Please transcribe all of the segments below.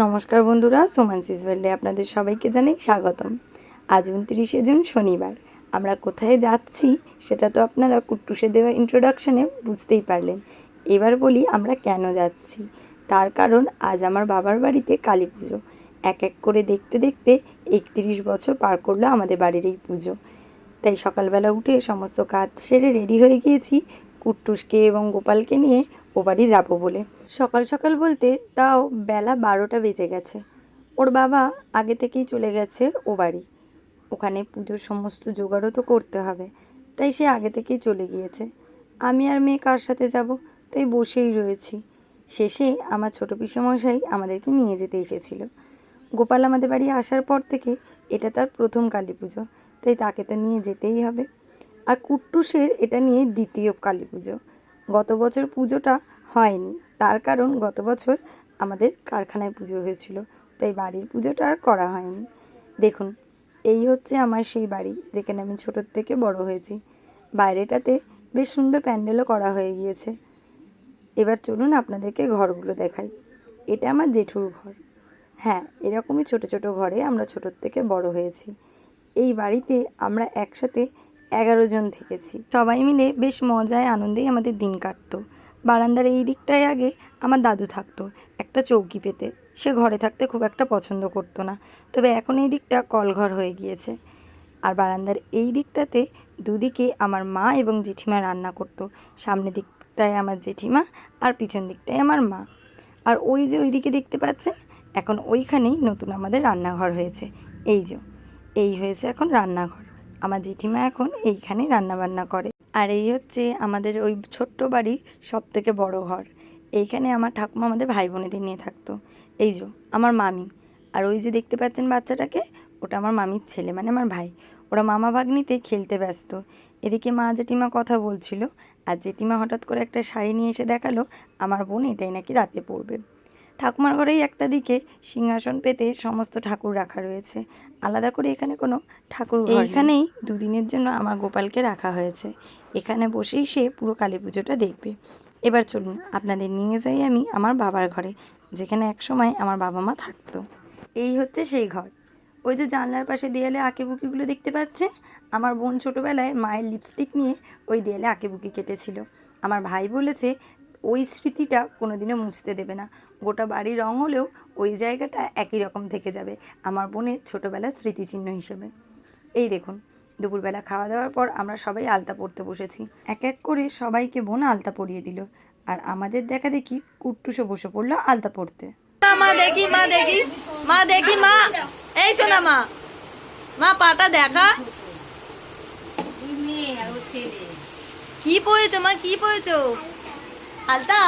নমস্কার বন্ধুরা, সোমানসিস ওয়ার্ল্ডে আপনাদের সবাইকে জানাই স্বাগতম। আজ 29শে জুন শনিবার। আমরা কোথায় যাচ্ছি সেটা তো আপনারা কুট্টুসে দেওয়া ইন্ট্রোডাকশনে বুঝতেই পারলেন। এবার বলি আমরা কেন যাচ্ছি। তার কারণ আজ আমার বাবার বাড়িতে কালী পুজো। এক এক করে দেখতে দেখতে 31 বছর পার করলো আমাদের বাড়ির এই পুজো। তাই সকালবেলা উঠে সমস্ত কাজ সেরে রেডি হয়ে গিয়েছি কুট্টুসকে এবং গোপালকে নিয়ে ও বাড়ি যাবো বলে। সকাল সকাল বলতে তাও বেলা 12টা বেজে গেছে। ওর বাবা আগে থেকেই চলে গেছে ও বাড়ি। ওখানে পুজোর সমস্ত জোগাড়ও তো করতে হবে, তাই সে আগে থেকেই চলে গিয়েছে। আমি আর মেয়ে কার সাথে যাব, তাই বসেই রয়েছি। শেষে আমার ছোটো পিসেমশাই আমাদেরকে নিয়ে যেতে এসেছিল। গোপাল আমাদের বাড়ি আসার পর থেকে এটা তার প্রথম কালী পুজো, তাই তাকে তো নিয়ে যেতেই হবে। আর কুট্টুসের এটা নিয়ে দ্বিতীয় কালী পুজো। গত বছর পুজোটা হয়নি, তার কারণ গত বছর আমাদের কারখানায় পুজো হয়েছিল, তাই বাড়ির পুজোটা আর করা হয়নি। দেখুন, এই হচ্ছে আমার সেই বাড়ি যেখানে আমি ছোটোর থেকে বড় হয়েছি। বাইরেটাতে বেশ সুন্দর প্যান্ডেলও করা হয়ে গিয়েছে। এবার চলুন আপনাদেরকে ঘরগুলো দেখাই। এটা আমার জেঠুর ঘর। হ্যাঁ, এরকমই ছোট ছোট ঘরে আমরা ছোটোর থেকে বড় হয়েছি। এই বাড়িতে আমরা একসাথে 11 জন থেকেছি। সবাই মিলে বেশ মজায় আনন্দেই আমাদের দিন কাটতো। বারান্দার এই দিকটায় আগে আমার দাদু থাকতো একটা চৌকি পেতে। সে ঘরে থাকতে খুব একটা পছন্দ করতো না, তবে এখন এই দিকটা কলঘর হয়ে গিয়েছে। আর বারান্দার এই দিকটাতে দুদিকে আমার মা এবং জেঠিমা রান্না করতো। সামনের দিকটায় আমার জেঠিমা আর পিছন দিকটায় আমার মা। আর ওই যে ওইদিকে দেখতে পাচ্ছেন, এখন ওইখানেই নতুন আমাদের রান্নাঘর হয়েছে। এই হয়েছে এখন রান্নাঘর। আমার জেঠিমা এখন এইখানেই রান্নাবান্না করে। আর এই হচ্ছে আমাদের ওই ছোট্ট বাড়ির সবথেকে বড় ঘর। এইখানে আমার ঠাকুমা আমাদের ভাই বোনেদের নিয়ে থাকতো। আমার মামি। আর ওই যে দেখতে পাচ্ছেন বাচ্চাটাকে, ওটা আমার মামির ছেলে, মানে আমার ভাই। ওরা মামা ভাগ্নিতে খেলতে ব্যস্ত। এদিকে মা জেঠিমা কথা বলছিল, আর জেঠিমা হঠাৎ করে একটা শাড়ি নিয়ে এসে দেখালো আমার বোন এটাই নাকি রাতে পরবে। ঠাকুমার ঘরেই একটা দিকে সিংহাসন পেতে সমস্ত ঠাকুর রাখা রয়েছে। আলাদা করে এখানে কোনো ঠাকুর ঘর নেই। এইখানেই দুদিনের জন্য আমার গোপালকে রাখা হয়েছে। এখানে বসেই সে পুরো কালী পুজোটা দেখবে। এবার চলুন আপনাদের নিয়ে যাই আমি আমার বাবার ঘরে, যেখানে একসময় আমার বাবা মা থাকতো। এই হচ্ছে সেই ঘর। ওই যে জানলার পাশে দেয়ালে আঁকিবুকিগুলো দেখতে পাচ্ছেন, আমার বোন ছোটোবেলায় মায়ের লিপস্টিক নিয়ে ওই দেয়ালে আঁকিবুকি কেটেছিল। আমার ভাই বলেছে ওই স্মৃতিটা কোনোদিনও মুছতে দেবে না। গোটা বাড়ি রং হলেও ওই জায়গাটা একই রকম থেকে যাবে আমার বোনের ছোটোবেলার স্মৃতিচিহ্ন হিসেবে। এই দেখুন, দুপুরবেলা খাওয়া দাওয়ার পর আমরা সবাই আলতা পরতে বসেছি। এক এক করে সবাইকে বোন আলতা পরিয়ে দিল, আর আমাদের দেখা দেখি কুট্টুসও বসে পড়লো আলতা পরতে। মা দেখি, মা দেখি, মা দেখি, মা এই শোনা, মা মা পাটা দেখা। কি পড়েছো মা, কি পড়েছো? আলতা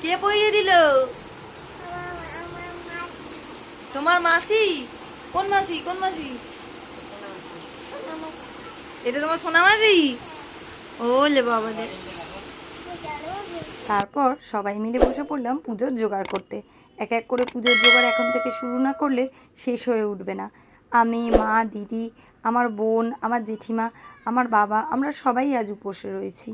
কে পরিয়ে দিল? তোমার মাসি? কোন মাসি, কোন মাসি? এটা তোমার সোনা মাসি? ওলে বাবা রে। তারপর সবাই মিলে বসে পড়লাম পুজোর জোগাড় করতে। এক এক করে পুজোর জোগাড় এখন থেকে শুরু না করলে শেষ হয়ে উঠবে না। আমি, মা, দিদি, আমার বোন, আমার জেঠিমা, আমার বাবা, আমরা সবাই আজ উপোসে রয়েছি।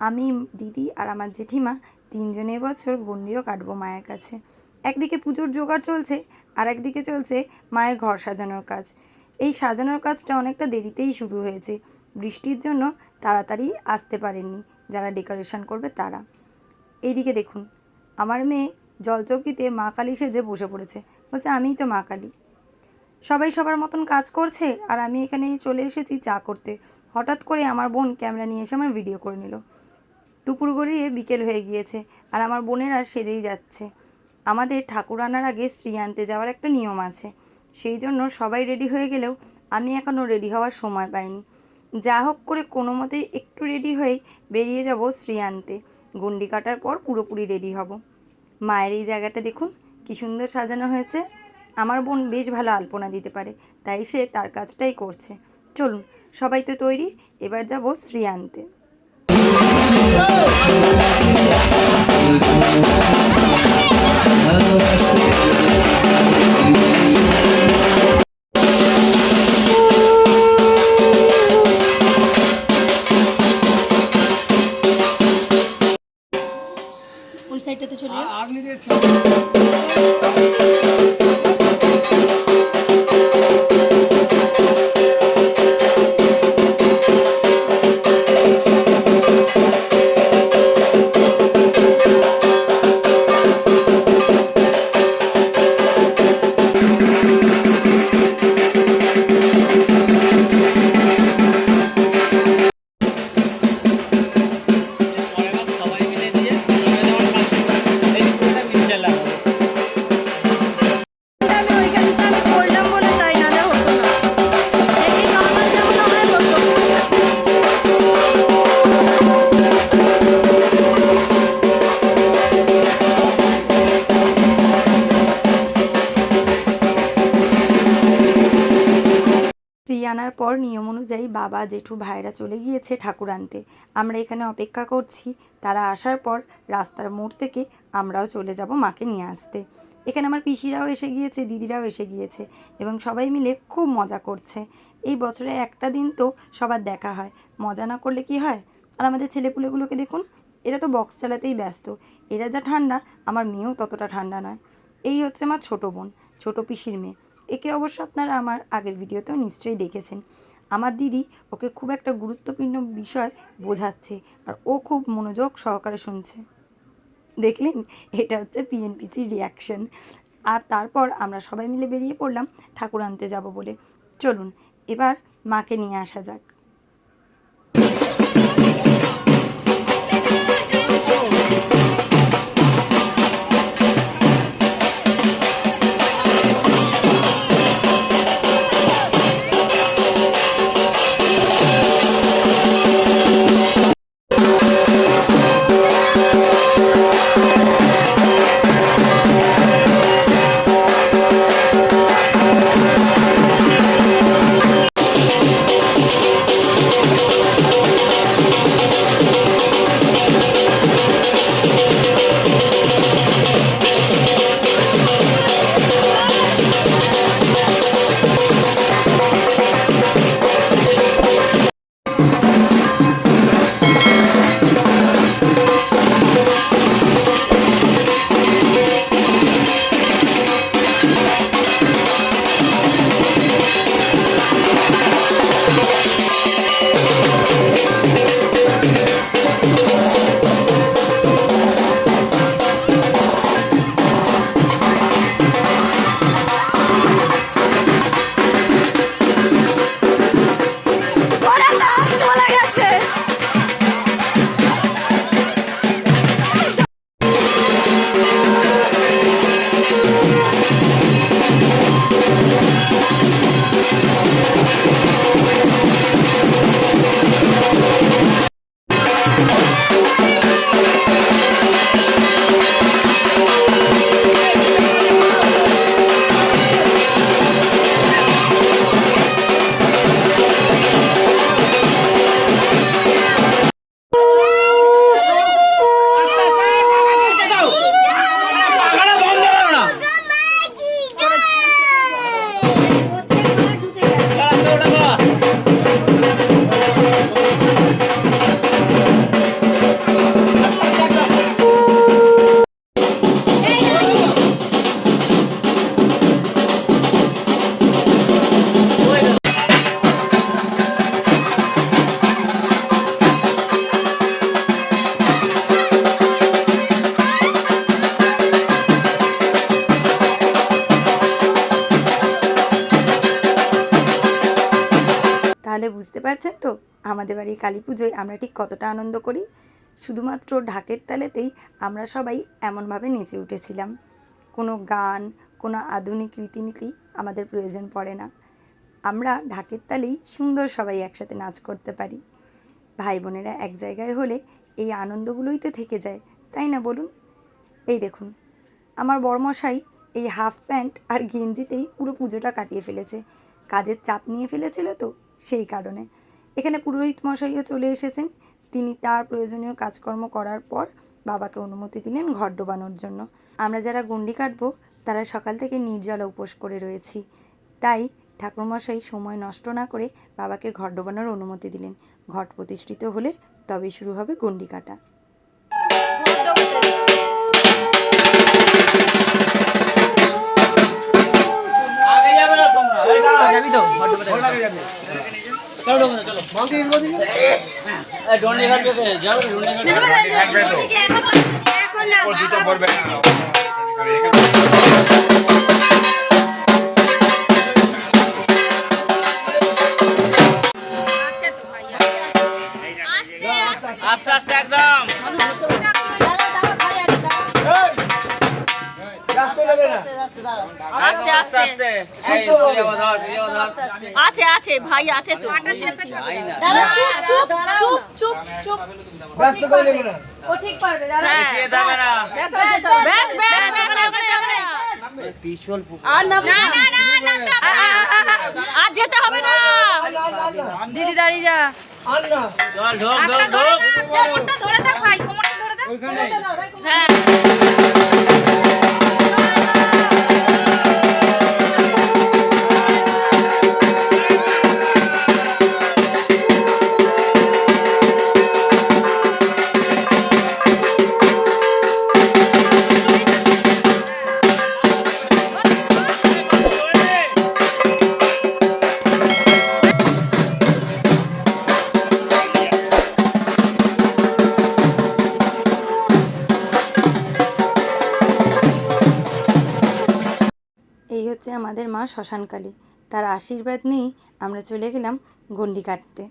আমি, দিদি আর আমার জেঠিমা তিনজনে এবছর গণ্ডিও কাটবো মায়ের কাছে। একদিকে পুজোর জোগাড় চলছে, আর একদিকে চলছে মায়ের ঘর সাজানোর কাজ। এই সাজানোর কাজটা অনেকটা দেরিতেই শুরু হয়েছে। বৃষ্টির জন্য তাড়াতাড়ি আসতে পারেননি যারা ডেকোরেশন করবে তারা। এইদিকে দেখুন, আমার মেয়ে জলচৌকিতে মা কালী সেজে বসে পড়েছে, বলছে আমিই তো মা কালী। সবাই সবার মতন কাজ করছে, আর আমি এখানে চলে এসেছি চা করতে। হঠাৎ করে আমার বোন ক্যামেরা নিয়ে এসে আমার ভিডিও করে নিল। দুপুর গড়িয়ে বিকেল হয়ে গিয়েছে, আর আমার বোনেরা সেজেই যাচ্ছে। আমাদের ঠাকুর আনার আগে শ্রী আনতে যাওয়ার একটা নিয়ম আছে, সেই জন্য সবাই রেডি হয়ে গেলেও আমি এখনও রেডি হওয়ার সময় পাইনি। যা হোক করে কোনো মতেই একটু রেডি হয়েই বেরিয়ে যাব শ্রী আনতে। গণ্ডি কাটার পর পুরোপুরি রেডি হব। মায়ের এই জায়গাটা দেখুন কি সুন্দর সাজানো হয়েছে। আমার বোন বেশ ভালো আলপনা দিতে পারে, তাই সে তার কাজটাই করছে। চলুন, সবাই তো তৈরি, এবার যাব শ্রী আনতে। ওই সাইডটাতে চলে যাও। আপনি যে সবাই মিলে দিয়ে এই পুরোটা মিক্সচার লাগাবো। আমি ওইখানটা আমি করলাম বলে তাই, নাহলে হতো না। দেখি নর্মাল যেমন আমরা করতো। ট্রি আনার পর নিয়ম অনুযায়ী বাবা জেঠু ভাইরা চলে গিয়েছে ঠাকুর আনতে। আমরা এখানে অপেক্ষা করছি। তারা আসার পর রাস্তার মোড় থেকে আমরাও চলে যাব মাকে নিয়ে আসতে। এখানে আমার পিসিরাও এসে গিয়েছে, দিদিরাও এসে গিয়েছে এবং সবাই মিলে খুব মজা করছে। এই বছরে একটা দিন তো সবার দেখা হয়, মজা না করলে কি হয়? আর আমাদের ছেলেপুলেগুলোকে দেখুন, এরা তো বক্স চালাতেই ব্যস্ত। এরা যা ঠান্ডা, আমার মেয়েও ততটা ঠান্ডা নয়। এই হচ্ছে আমার ছোটো বোন, ছোটো পিসির মেয়ে। একে অবশ্য আপনারা আমার আগের ভিডিওতেও নিশ্চয়ই দেখেছেন। আমার দিদি ওকে খুব একটা গুরুত্বপূর্ণ বিষয় বোঝাচ্ছে আর ও খুব মনোযোগ সহকারে শুনছে। দেখলেন, এটা হচ্ছে পিএনপিসির রিয়াকশন। আর তারপর আমরা সবাই মিলে বেরিয়ে পড়লাম ঠাকুর আনতে যাব বলে। চলুন এবার মাকে নিয়ে আসা যাক। তাহলে বুঝতে পারছেন তো আমাদের বাড়ির কালী পুজোয় আমরা ঠিক কতটা আনন্দ করি। শুধুমাত্র ঢাকের তালেতেই আমরা সবাই এমনভাবে নেচে উঠেছিলাম। কোনো গান, কোনো আধুনিক রীতিনীতি আমাদের প্রয়োজন পড়ে না। আমরা ঢাকের তালেই সুন্দর সবাই একসাথে নাচ করতে পারি। ভাই বোনেরা এক জায়গায় হলে এই আনন্দগুলোই তো থেকে যায়, তাই না বলুন? এই দেখুন, আমার বড়মশাই এই হাফ প্যান্ট আর গেঞ্জিতেই পুরো পুজোটা কাটিয়ে ফেলেছে। কাজের চাপ নিয়ে ফেলেছিল তো সেই কারণে। এখানে পুরোহিত মশাইও চলে এসেছেন। তিনি তার প্রয়োজনীয় কাজকর্ম করার পর বাবাকে অনুমতি দিলেন ঘর ডোবানোর জন্য। আমরা যারা গণ্ডি কাটবো তারা সকাল থেকে নির্জলা উপোস করে রয়েছি। তাই ঠাকুরমশাই সময় নষ্ট না করে বাবাকে ঘর ডোবানোর অনুমতি দিলেন। ঘট প্রতিষ্ঠিত হলে তবে শুরু হবে গণ্ডি কাটা। ডন্ডি ঘাটবে যাও ডন্ডি ঘাটবে আস্তে আস্তে একদম আস্তে আস্তে আস্তে এই আছে আছে ভাই আছে তো দাঁড়া চুপ চুপ চুপ চুপ চুপ ব্যস্ত করে নেবে না। ও ঠিক পারবে দাঁড়া পিছিয়ে যাবে না ব্যাস পিছল আর না না না আর যেতে হবে না দিদি দাঁড়িয়ে যা আর না। চল ঢোক ঢোক ঢোক কোমরটা ধরে থাক ভাই কোমরটা ধরে থাক ওইখানে। হ্যাঁ এই হচ্ছে আমাদের মা শ্মশানকালী। তার আশীর্বাদ নিয়েই আমরা চলে গেলাম গণ্ডি কাটতে।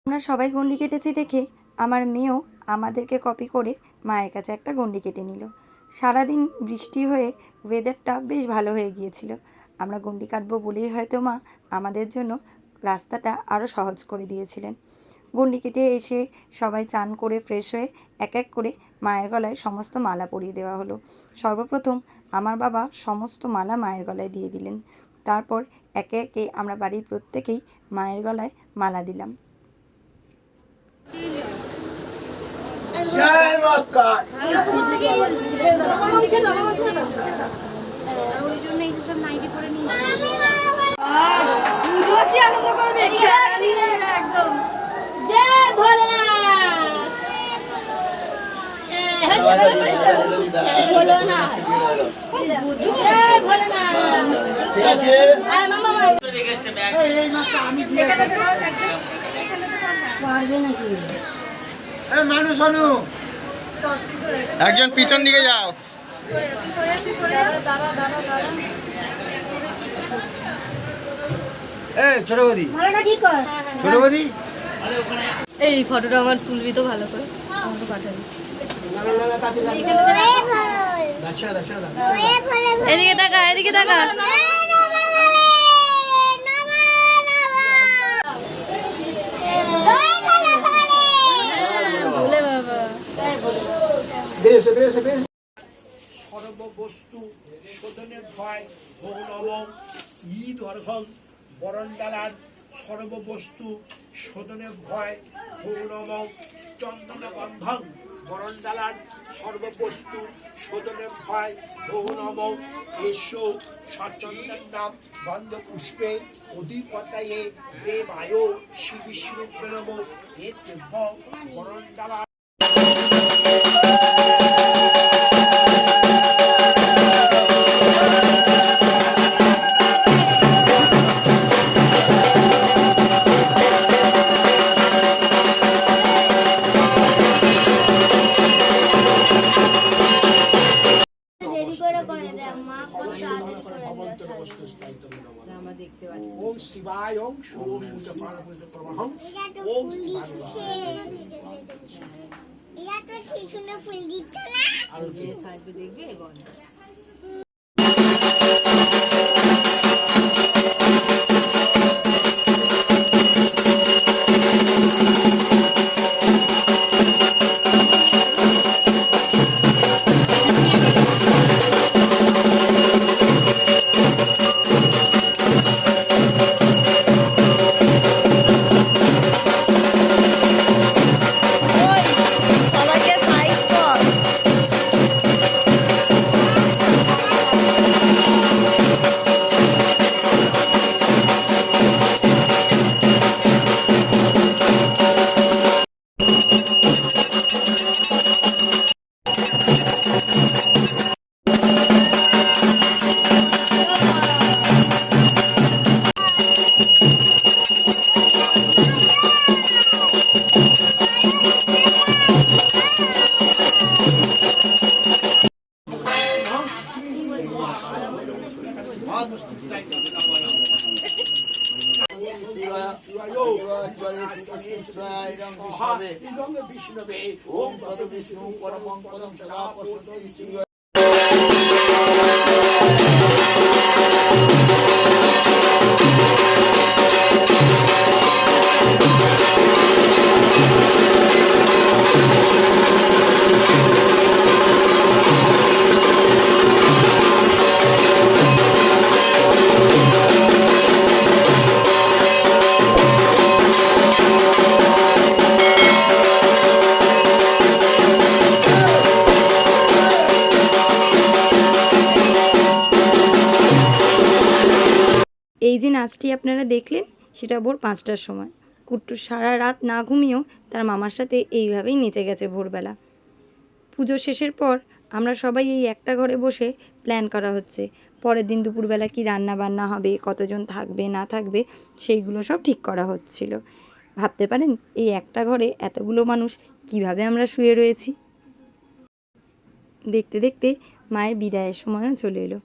আমরা সবাই গণ্ডি কেটেছি দেখে আমার মেয়েও আমাদেরকে কপি করে মায়ের কাছে একটা গণ্ডি কেটে নিল। সারাদিন বৃষ্টি হয়ে ওয়েদারটা বেশ ভালো হয়ে গিয়েছিল। আমরা গণ্ডি কাটবো বলেই হয়তো মা আমাদের জন্য রাস্তাটা আরও সহজ করে দিয়েছিলেন। গণ্ডি কেটে এসে সবাই চান করে ফ্রেশ হয়ে এক এক করে মায়ের গলায় সমস্ত মালা পরিয়ে দেওয়া হলো। সর্বপ্রথম আমার বাবা সমস্ত মালা মায়ের গলায় দিয়ে দিলেন। তারপর একে একে আমরা বাড়ির প্রত্যেকেই মায়ের গলায় মালা দিলাম। জয় মা কালী। জয় ভোলেনাথ জয় ভোলেনাথ ঠিক আছে। আর মামা দেখেছে ব্যাগ এই মানুষ অনু একজন পিছন দিকে যাও। এই ছোট বৌদি, ছোট বৌদি এই ফটোটা আমার তুলবি তো ভালো করে আমাকে পাঠাবি এদিকে তাকা এদিকে তাকা সর্ববস্তু শোধনের ভয় বহু নবম ঈদ হরসন বরণ ডালার সর্ববস্তু শোধনে ভয় পূর্ণম চন্দন গন্ধং বরণডালার সর্ববস্তু শোধনে ভয় বহুনম এসো সচন্দন নাম গন্ধ পুষ্পে অধিপতায়ে দেবায় শ্রী বিষ্ণু প্রণব এ বরণডালা। ওম শিবায় ওম ওম ওম শিবায় সবাইকে সাইড কর। বিষ্ণবে ওম তদ বিষ্ণু পরমং পদম সদা পশ্যতি। এই যে নাচটি আপনারা দেখলেন সেটা ভোর 5টার সময়। কুট্টু সারা রাত না ঘুমিয়েও তার মামার সাথে এইভাবেই নেচে গেছে ভোরবেলা। পুজো শেষের পর আমরা সবাই এই একটা ঘরে বসে প্ল্যান করা হচ্ছে পরের দিন দুপুরবেলা কি রান্না বান্না হবে, কতজন থাকবে না থাকবে সেইগুলো সব ঠিক করা হচ্ছিল। ভাবতে পারেন এই একটা ঘরে এতগুলো মানুষ কিভাবে আমরা শুয়ে রয়েছি। দেখতে দেখতে মায়ের বিদায়ের সময়ও চলে এলো।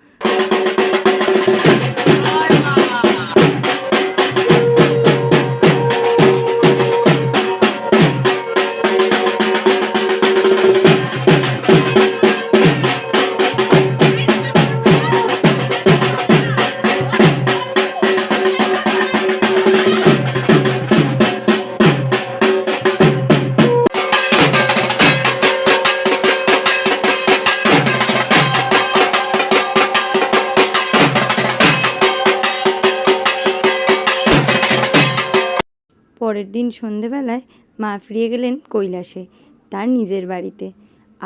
পরের দিন সন্ধেবেলায় মা ফিরে গেলেন কৈলাসে, তার নিজের বাড়িতে।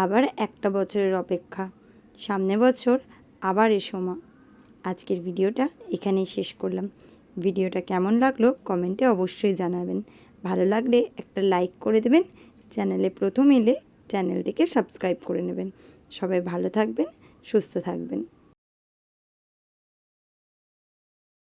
আবার একটা বছরের অপেক্ষা, সামনে বছর আবার এসো মা। আজকের ভিডিওটা এখানেই শেষ করলাম। ভিডিওটা কেমন লাগলো কমেন্টে অবশ্যই জানাবেন। ভালো লাগলে একটা লাইক করে দেবেন, চ্যানেলে প্রথম এলে চ্যানেলটিকে সাবস্ক্রাইব করে নেবেন। সবাই ভালো থাকবেন, সুস্থ থাকবেন।